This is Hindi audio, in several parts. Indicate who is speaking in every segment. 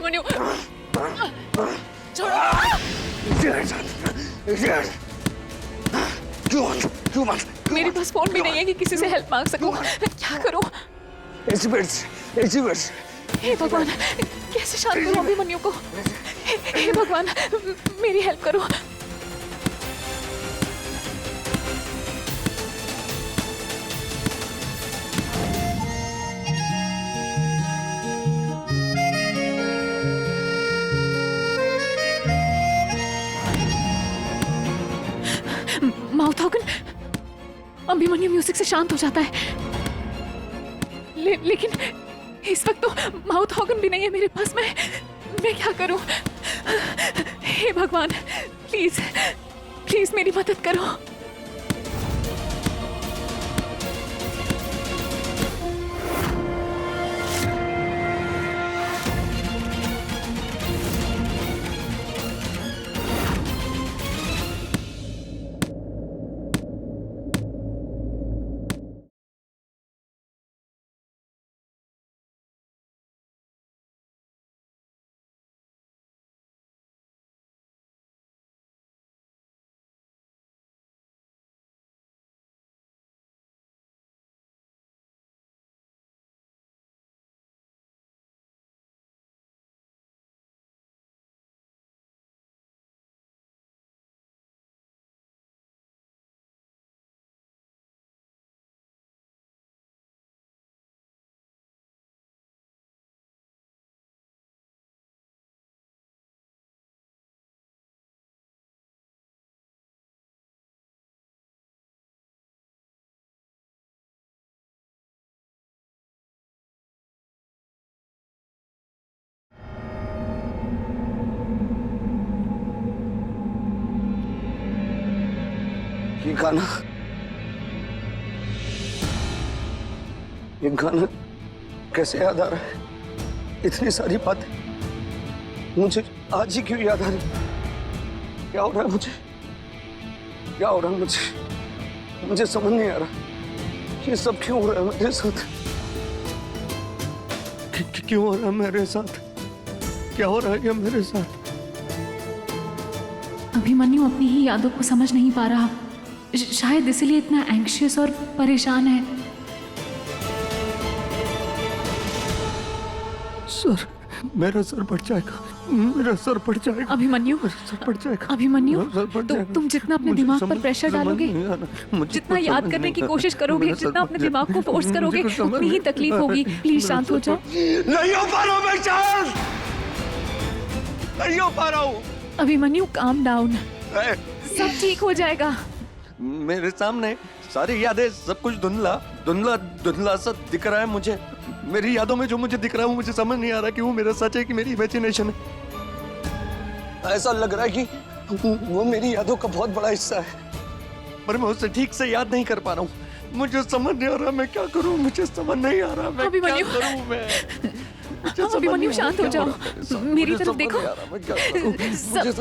Speaker 1: अभिमन्यु छोड़ो। मेरे पास फोन भी नहीं है कि किसी से हेल्प मांग सकूं। क्या करूं? हे भगवान, कैसे शांत करूं अभिमन्यु को? हे भगवान, मेरी हेल्प करो। Mouth organ. अभिमन्यु म्यूजिक से शांत हो जाता है, लेकिन इस वक्त तो माउथ ऑर्गन भी नहीं है मेरे पास। मैं क्या करूं? हे भगवान, प्लीज प्लीज मेरी मदद करो।
Speaker 2: ये गाना कैसे याद आ रहा है? इतनी सारी बातें मुझे आज ही क्यों याद आ रही? क्या हो रहा है मुझे? क्या हो रहा है मुझे समझ नहीं आ रहा। ये सब क्यों हो रहा है मेरे साथ? क्यों हो रहा है मेरे साथ? क्या हो रहा है ये मेरे साथ?
Speaker 1: अभिमन्यु अपनी ही यादों को समझ नहीं पा रहा, शायद इसलिए इतना एंग्शियस और परेशान है।
Speaker 2: सर, मेरा सर बढ़ जाएगा, मेरा सर बढ़ जाएगा।
Speaker 1: अभिमन्यु,
Speaker 2: सर बढ़ जाएगा।
Speaker 1: अभिमन्यु,
Speaker 2: जाएगा।
Speaker 1: तुम जितना अपने दिमाग पर प्रेशर डालोगे, जितना याद करने की कोशिश करोगे, जितना अपने दिमाग को फोर्स करोगे, उतनी ही तकलीफ होगी। प्लीज शांत हो जाओ।
Speaker 2: नहीं हो पा रहा हूँ मैं शांत, नहीं हो पा रहा हूँ।
Speaker 1: अभिमन्यु काम डाउन, सब ठीक हो जाएगा।
Speaker 2: मेरे सामने सारी यादें, सब कुछ धुंधला धुंधला धुंधला सा दिख रहा है मुझे। मेरी यादों में जो मुझे दिख रहा है वो मुझे समझ नहीं आ रहा कि वो मेरा सच है कि मेरी इमेजिनेशन है। ऐसा लग रहा है कि वो मेरी यादों का बहुत बड़ा हिस्सा है, पर मैं उसे ठीक से याद नहीं कर पा रहा हूँ। मुझे समझ नहीं आ रहा मैं क्या करूँ, मुझे समझ नहीं आ रहा मैं क्या करूँ। मैं
Speaker 1: अभिमन्यु शांत हो जाओ, मेरी तरफ देखो,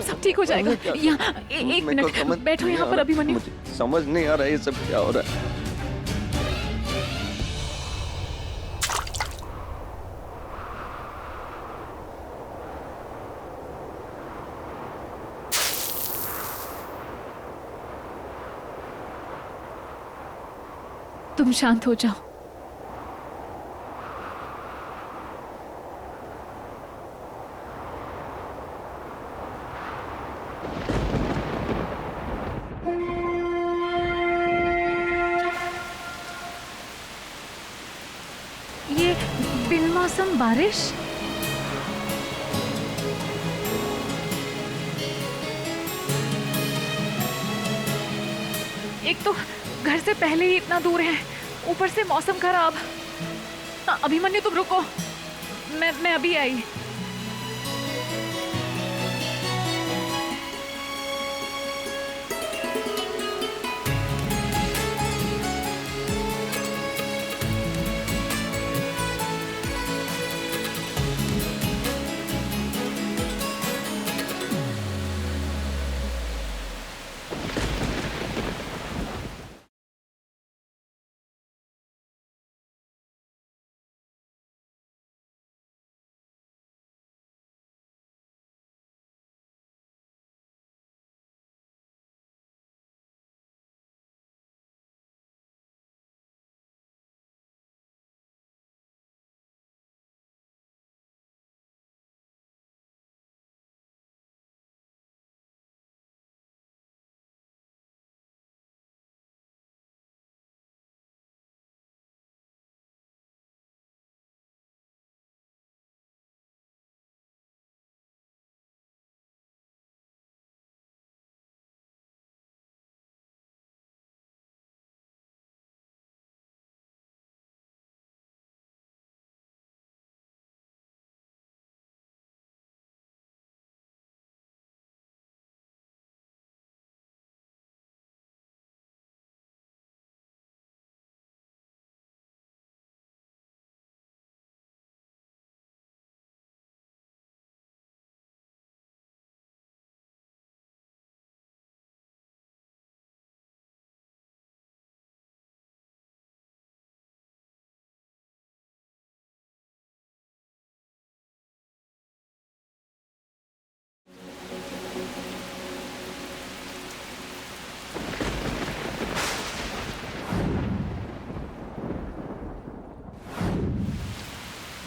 Speaker 1: सब ठीक हो जाएगा। यहाँ एक मिनट बैठो यहाँ पर। अभिमन्यु,
Speaker 2: समझ नहीं आ रहा ये सब क्या हो रहा है।
Speaker 1: तुम शांत हो जाओ। ये बिन मौसम बारिश, एक तो घर से पहले ही इतना दूर है, ऊपर से मौसम खराब। अभिमन्यु तुम रुको, मैं अभी आई।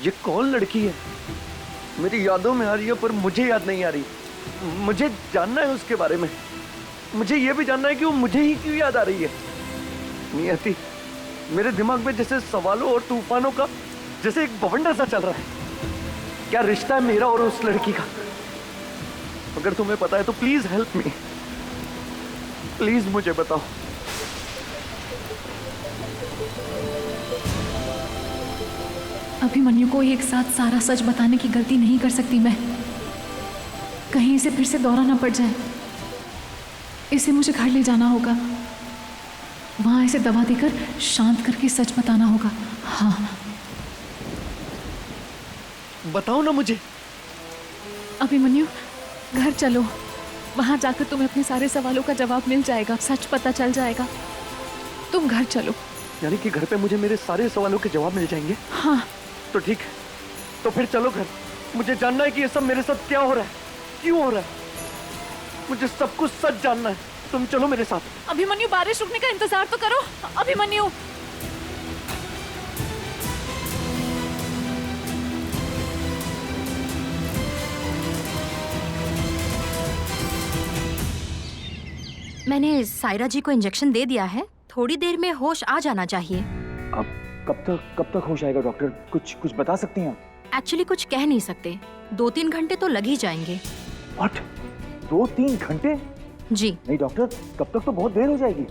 Speaker 2: ये कौन लड़की है? मेरी यादों में आ रही है पर मुझे याद नहीं आ रही। मुझे जानना है उसके बारे में। मुझे ये भी जानना है कि वो मुझे ही क्यों याद आ रही है। नियति, मेरे दिमाग में जैसे सवालों और तूफानों का जैसे एक बवंडर सा चल रहा है। क्या रिश्ता है मेरा और उस लड़की का? अगर तुम्हें पता है तो प्लीज हेल्प मी, प्लीज मुझे बताओ।
Speaker 1: अभिमन्यु को एक साथ सारा सच बताने की गलती नहीं कर सकती मैं। कहीं इसे फिर से दौरा ना पड़ जाए। इसे मुझे घर ले जाना होगा, वहां इसे दवा देकर शांत करके सच बताना होगा। हाँ,
Speaker 2: बताओ ना मुझे।
Speaker 1: अभिमन्यु घर चलो, वहां जाकर तुम्हें अपने सारे सवालों का जवाब मिल जाएगा, सच पता चल जाएगा। तुम घर चलो।
Speaker 2: यानी कि घर पे मुझे मेरे सारे सवालों के जवाब मिल जाएंगे?
Speaker 1: हाँ।
Speaker 2: तो ठीक, तो फिर चलो घर। मुझे जानना है कि ये सब मेरे साथ क्या हो रहा है, क्यों हो रहा है। मुझे सब कुछ सच जानना है। तुम चलो मेरे साथ।
Speaker 1: अभिमन्यु, बारिश रुकने का इंतजार तो करो। अभिमन्यु,
Speaker 3: मैंने सायरा जी को इंजेक्शन दे दिया है, थोड़ी देर में होश आ जाना चाहिए।
Speaker 4: अब कब तक होश आएगा डॉक्टर? कुछ बता सकती हैं आप?
Speaker 3: एक्चुअली कुछ कह नहीं सकते, 2-3 घंटे तो लग ही जाएंगे।
Speaker 4: व्हाट? 2-3 घंटे?
Speaker 3: जी
Speaker 4: नहीं डॉक्टर, तब तक तो बहुत देर हो जाएगी।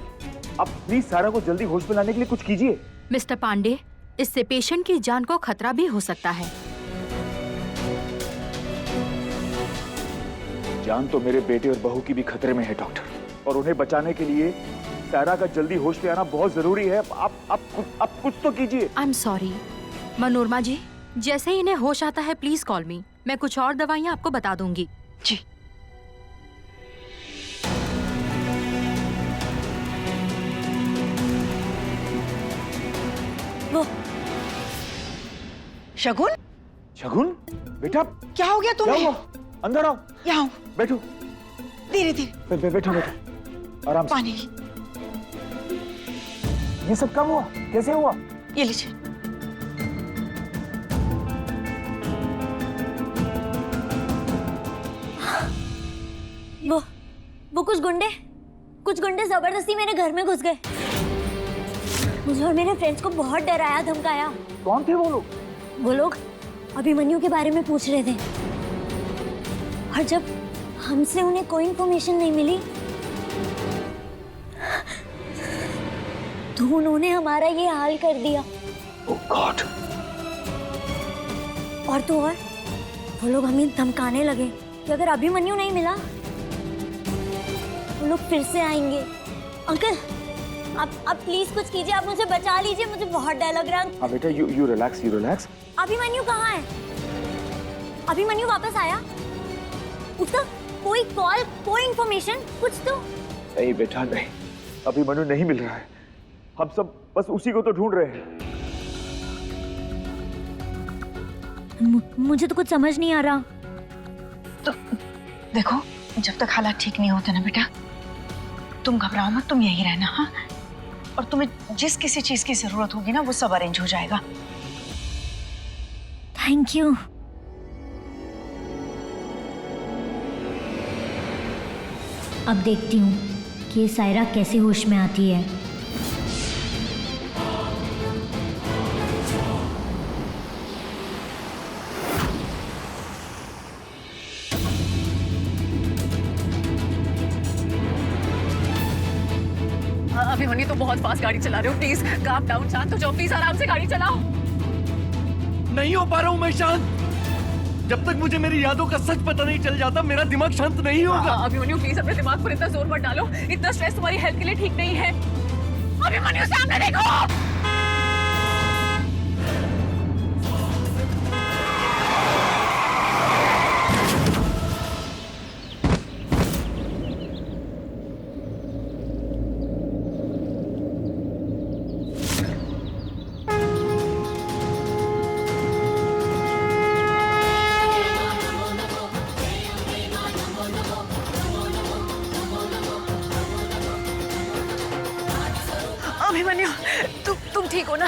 Speaker 4: आप प्लीज सारा को जल्दी होश में लाने के लिए कुछ कीजिए।
Speaker 3: मिस्टर पांडे, इससे पेशेंट की जान को खतरा भी हो सकता है।
Speaker 4: जान तो मेरे बेटे और बहू की भी खतरे में है डॉक्टर, और उन्हें बचाने के लिए सारा का जल्दी होश में आना बहुत जरूरी है। आप कुछ तो कीजिए।
Speaker 3: I am sorry. Manorama ji, जैसे ही इन्हें होश आता है प्लीज कॉल मी, मैं कुछ और दवाइयाँ आपको बता दूंगी।
Speaker 1: जी।
Speaker 5: वो शगुन,
Speaker 4: शगुन बेटा,
Speaker 5: क्या हो गया
Speaker 4: क्या
Speaker 5: तुम्हें?
Speaker 4: हुआ? अंदर आओ।
Speaker 5: यहाँ आओ,
Speaker 4: बैठो।
Speaker 5: धीरे धीरे।
Speaker 4: बैठो आराम से।
Speaker 5: पानी
Speaker 4: ये सब कब हुआ? कैसे हुआ?
Speaker 5: ये लीजिए।
Speaker 6: वो कुछ गुंडे जबरदस्ती मेरे घर में घुस गए। मुझे और मेरे फ्रेंड्स को बहुत डराया धमकाया।
Speaker 4: कौन थे वो लोग?
Speaker 6: वो लोग अभिमन्यु के बारे में पूछ रहे थे, और जब हमसे उन्हें कोई इन्फॉर्मेशन नहीं मिली तो उन्होंने हमारा ये हाल कर दिया।
Speaker 4: ओह गॉड।
Speaker 6: और तो और वो लोग हमें धमकाने लगे कि अगर अभिमन्यु नहीं मिला वो लोग फिर से आएंगे। अंकल, आप प्लीज कुछ कीजिए, आप मुझे बचा लीजिए, मुझे बहुत डर लग रहा है।
Speaker 4: हाँ बेटा, यू रिलैक्स।
Speaker 6: अभिमन्यु कहाँ है? अभिमन्यु वापस आया? उसका कोई कॉल, कोई इन्फॉर्मेशन, कुछ तो?
Speaker 4: नहीं बेटा नहीं, अभिमन्यु नहीं मिल रहा है। हम सब बस उसी को तो ढूंढ रहे हैं।
Speaker 6: मुझे तो कुछ समझ नहीं आ रहा।
Speaker 5: तो देखो, जब तक हालात ठीक नहीं होते ना बेटा, तुम घबराओ मत, तुम यहीं रहना। हाँ, और तुम्हें जिस किसी चीज की जरूरत होगी ना, वो सब अरेंज हो जाएगा।
Speaker 6: Thank you. अब देखती हूँ कि सायरा कैसे होश में आती है।
Speaker 1: अभिमन्यु, तो बहुत फास्ट गाड़ी चला रहे हो, प्लीज काम डाउन, शांत हो जाओ, प्लीज आराम से गाड़ी चलाओ।
Speaker 2: नहीं हो पा रहा हूं मैं शांत। जब तक मुझे मेरी यादों का सच पता नहीं चल जाता, मेरा दिमाग शांत नहीं होगा।
Speaker 1: अभिमन्यु प्लीज अपने दिमाग पर इतना जोर मत डालो, इतना स्ट्रेस तुम्हारी हेल्थ के लिए ठीक नहीं है। अभिमन्यु सामने देखो। अभिमन्यु, तुम ठीक हो ना?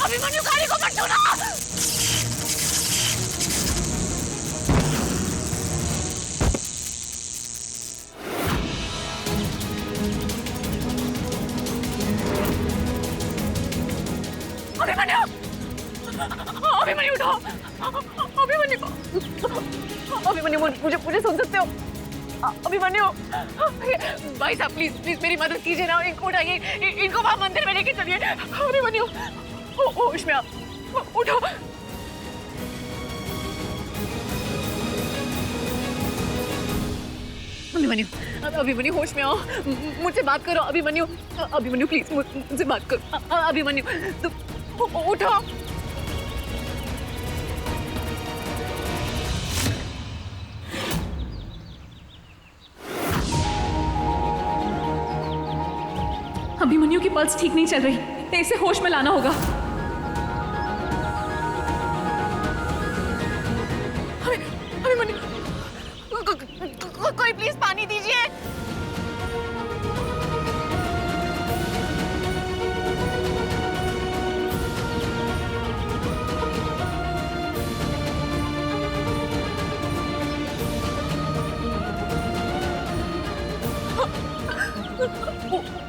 Speaker 1: अभिमन्यु गाड़ी को मत छूना। अभिमन्यु, अभिमन्यु उठाओ, अभिमन्यु को, अभिमन्यु मुझे सुन सकते हो? अभिमन्यु, भाई साहब प्लीज प्लीज मेरी मदद कीजिए ना, इनको उठाइए, इनको वहां मंदिर में लेके चलिए। अभिमन्यु होश में आप, उठो। अभिमन्यु, अभिमन्यु होश में आओ, मुझसे बात करो। अभिमन्यु, अभिमन्यु प्लीज मुझसे बात करो। अभिमन्यु तुम उठो। अभिमन्यु की पल्स ठीक नहीं चल रही, इसे होश में लाना होगा। अभिमन्यु, कोई प्लीज पानी दीजिए।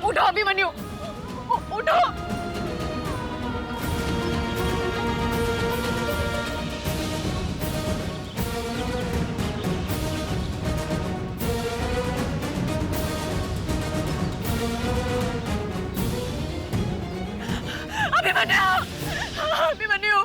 Speaker 1: उठो अभिमन्यु, उठो। अभिमन्यु, अभिमन्यु,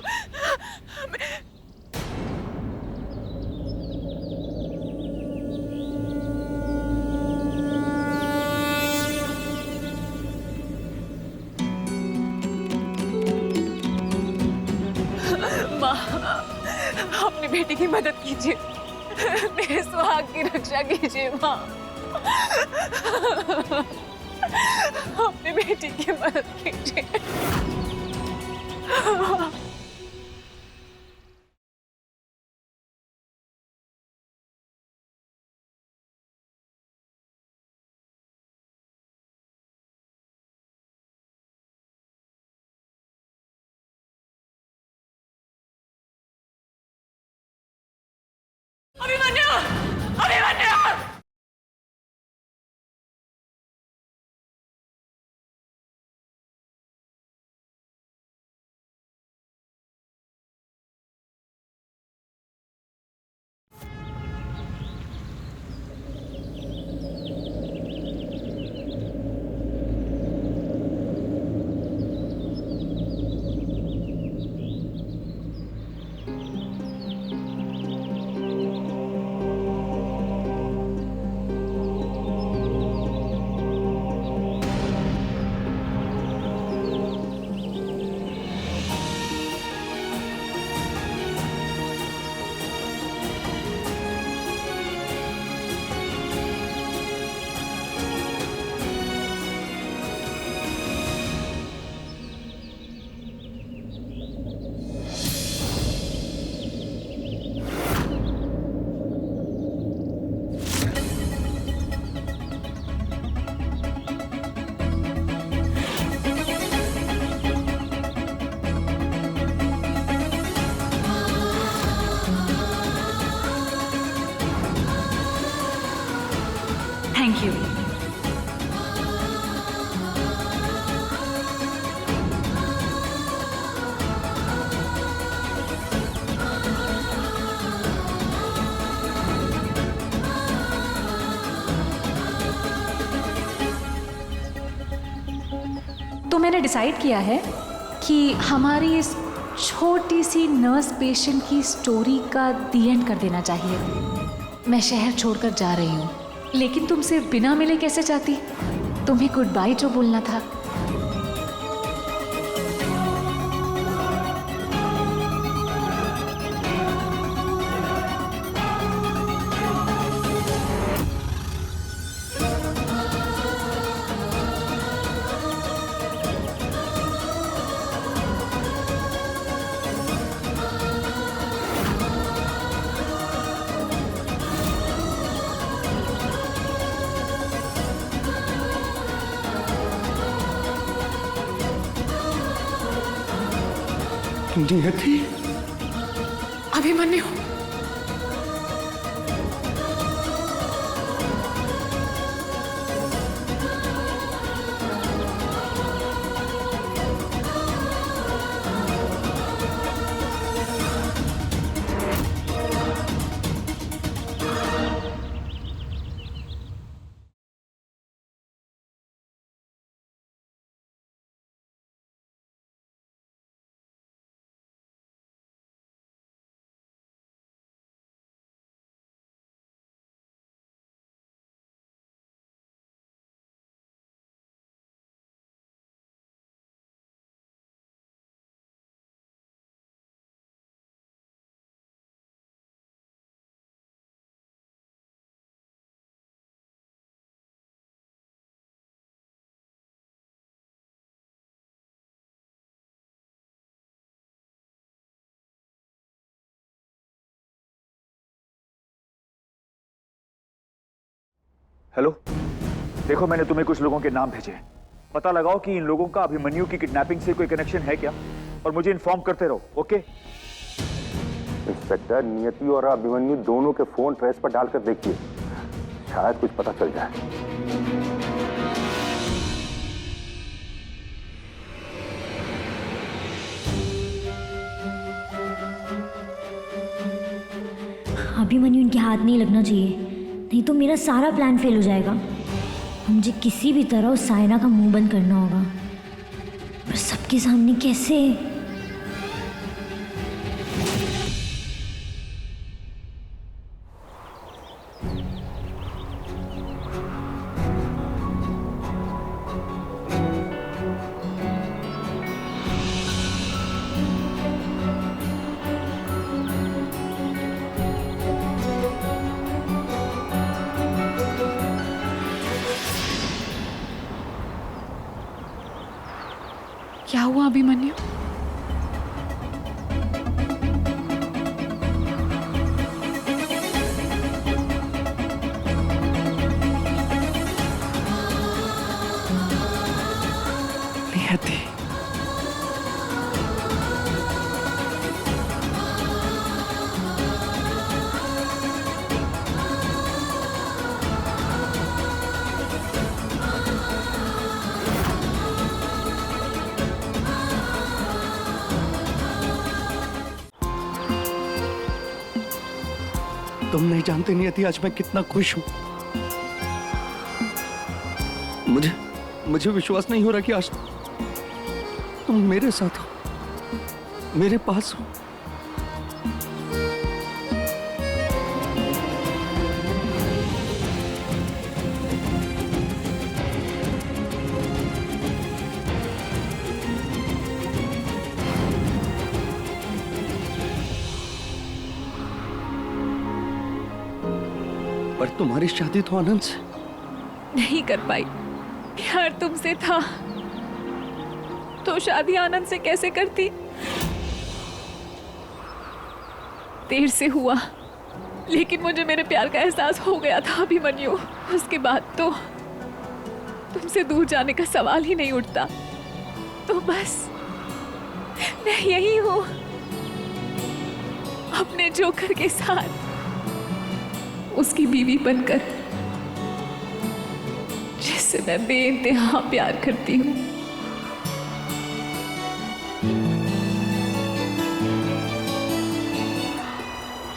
Speaker 1: अपनी बेटी की मदद कीजिए, मेरे सुहाग की रक्षा कीजिए माँ। अपनी बेटी की मदद कीजिए। Abhimanyu, Abhimanyu, thank you. तो मैंने डिसाइड किया है कि हमारी इस छोटी सी नर्स पेशेंट की स्टोरी का दी एंड कर देना चाहिए। मैं शहर छोड़कर जा रही हूँ, लेकिन तुमसे बिना मिले कैसे जाती? तुम्हें गुड बाय जो बोलना था।
Speaker 2: नियति,
Speaker 1: अभिमन्यु,
Speaker 4: हेलो, देखो मैंने तुम्हें कुछ लोगों के नाम भेजे हैं। पता लगाओ कि इन लोगों का अभिमन्यु की किडनैपिंग से कोई कनेक्शन है क्या, और मुझे इन्फॉर्म करते रहो, ओके?
Speaker 7: इंस्पेक्टर, नियति और अभिमन्यु दोनों के फोन ट्रेस पर डालकर देखिए, शायद कुछ पता चल जाए।
Speaker 6: अभिमन्यु इनके हाथ नहीं लगना चाहिए, नहीं तो मेरा सारा प्लान फेल हो जाएगा। मुझे किसी भी तरह उस सायना का मुंह बंद करना होगा, पर सबके सामने कैसे?
Speaker 1: क्या हुआ अभिमन्यु?
Speaker 2: नियति, तुम नहीं जानते नियति, आज मैं कितना खुश हूं। मुझे विश्वास नहीं हो रहा कि आज तुम मेरे साथ हो, मेरे पास हो। पर तुम्हारी शादी तो आनंद से
Speaker 1: नहीं कर पाई। प्यार तुमसे था तो शादी आनंद से कैसे करती? देर से हुआ, लेकिन मुझे मेरे प्यार का एहसास हो गया था अभिमन्यु। उसके बाद तो तुमसे दूर जाने का सवाल ही नहीं उठता। तो बस मैं यही हूं, अपने जोकर के साथ, उसकी बीवी बनकर, जिससे मैं बेइंतहा प्यार करती हूँ।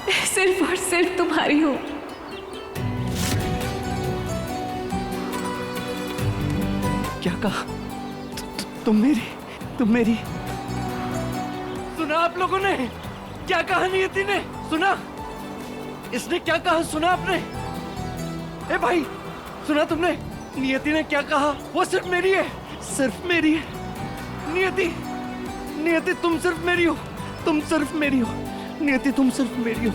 Speaker 1: मैं सिर्फ और सिर्फ तुम्हारी हूँ।
Speaker 2: क्या कहा? तुम मेरी सुना आप लोगों ने? क्या कहा नियति ने? सुना? इसने क्या कहा? सुना आपने? ए भाई, सुना तुमने? नियति ने क्या कहा? वो सिर्फ मेरी है, सिर्फ मेरी है। नियति तुम सिर्फ मेरी हो, तुम सिर्फ मेरी हो। नियति तुम सिर्फ मेरी हो।